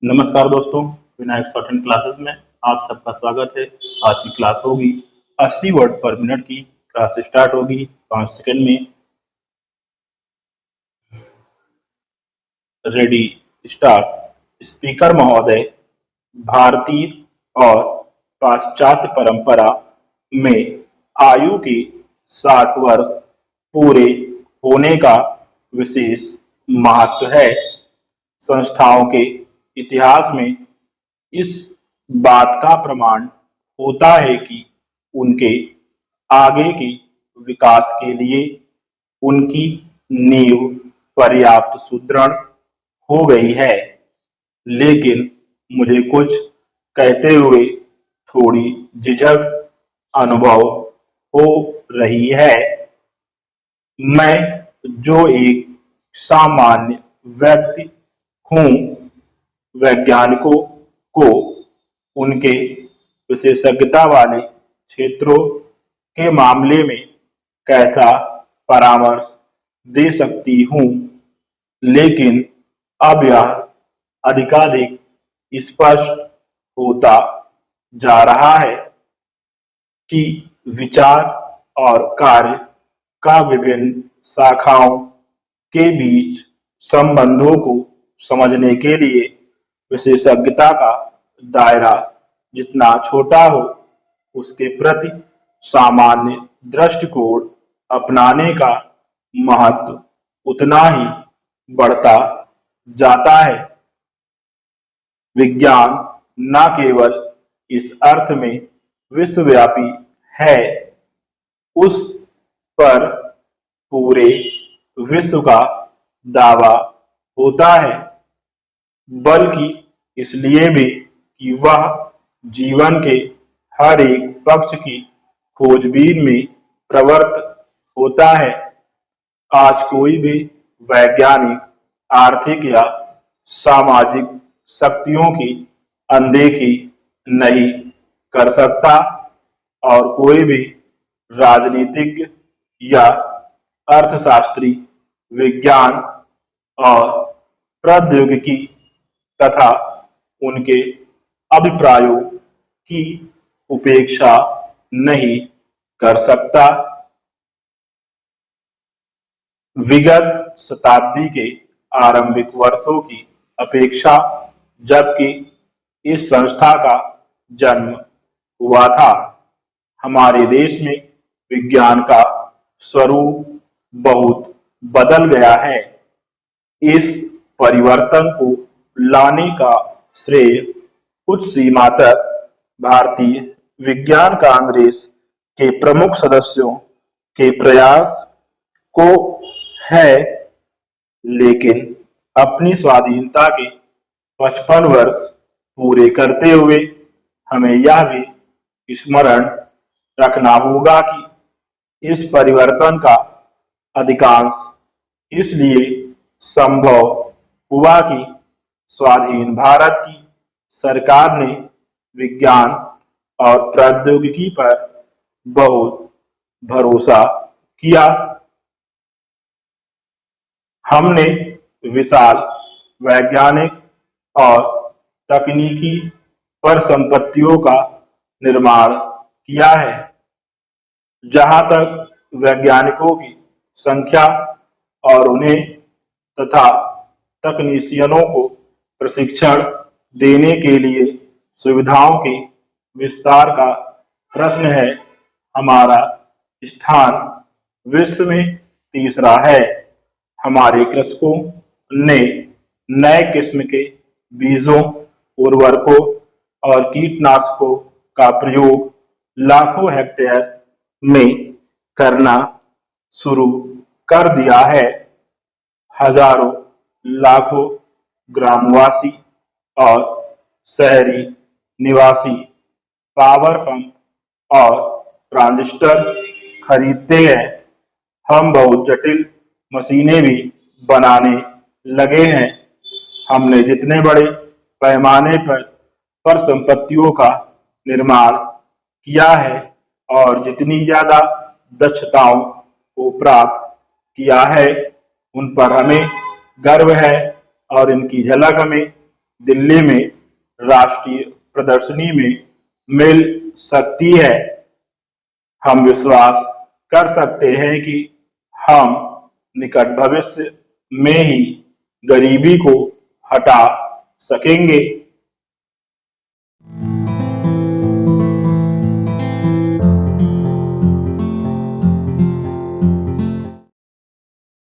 नमस्कार दोस्तों, Vinayak short and classes में आप सबका स्वागत है। आज की क्लास होगी 80 वर्ड पर मिनट की। क्लास स्टार्ट होगी 5 सेकंड में। Ready, start. स्पीकर महोदय, भारतीय और पाश्चात्य परंपरा में आयु के 60 वर्ष पूरे होने का विशेष महत्व है। संस्थाओं के इतिहास में इस बात का प्रमाण होता है कि उनके आगे के विकास के लिए उनकी नींव पर्याप्त सुदृढ़ हो गई है। लेकिन मुझे कुछ कहते हुए थोड़ी झिझक अनुभव हो रही है। मैं जो एक सामान्य व्यक्ति हूँ, वैज्ञानिकों को उनके विशेषज्ञता वाले क्षेत्रों के मामले में कैसा परामर्श दे सकती हूँ, लेकिन अब यह अधिकाधिक स्पष्ट होता जा रहा है कि विचार और कार्य का विभिन्न शाखाओं के बीच संबंधों को समझने के लिए विशेषज्ञता का दायरा जितना छोटा हो, उसके प्रति सामान्य दृष्टिकोण अपनाने का महत्व उतना ही बढ़ता जाता है। विज्ञान न केवल इस अर्थ में विश्वव्यापी है, उस पर पूरे विश्व का दावा होता है, बल्कि इसलिए भी कि वह जीवन के हर एक पक्ष की खोजबीन में प्रवृत्त होता है। आज कोई भी वैज्ञानिक आर्थिक या सामाजिक शक्तियों की अनदेखी नहीं कर सकता, और कोई भी राजनीतिज्ञ या अर्थशास्त्री विज्ञान और प्रौद्योगिकी तथा उनके अभिप्रायों की उपेक्षा नहीं कर सकता। विगत शताब्दी के आरंभिक वर्षों की अपेक्षा जबकि इस संस्था का जन्म हुआ था, हमारे देश में विज्ञान का स्वरूप बहुत बदल गया है। इस परिवर्तन को लाने का श्रेय कुछ सीमा तक भारतीय विज्ञान कांग्रेस के प्रमुख सदस्यों के प्रयास को है, लेकिन अपनी स्वाधीनता के 55 वर्ष पूरे करते हुए हमें यह भी स्मरण रखना होगा कि इस परिवर्तन का अधिकांश इसलिए संभव हुआ कि स्वाधीन भारत की सरकार ने विज्ञान और प्रौद्योगिकी पर बहुत भरोसा किया। हमने विशाल वैज्ञानिक और तकनीकी परिसंपत्तियों का निर्माण किया है। जहाँ तक वैज्ञानिकों की संख्या और उन्हें तथा तकनीशियनों को प्रशिक्षण देने के लिए सुविधाओं के विस्तार का प्रश्न है, हमारा स्थान विश्व में तीसरा है। हमारे कृषकों ने नए किस्म के बीजों, उर्वरकों और कीटनाशकों का प्रयोग लाखों हेक्टेयर में करना शुरू कर दिया है। हजारों लाखों ग्रामवासी और शहरी निवासी पावर पंप और ट्रांजिस्टर खरीदते हैं। हम बहुत जटिल मशीनें भी बनाने लगे हैं। हमने जितने बड़े पैमाने पर परिसंपत्तियों का निर्माण किया है और जितनी ज्यादा दक्षताओं को प्राप्त किया है, उन पर हमें गर्व है और इनकी झलक हमें दिल्ली में राष्ट्रीय प्रदर्शनी में मिल सकती है। हम विश्वास कर सकते हैं कि हम निकट भविष्य में ही गरीबी को हटा सकेंगे।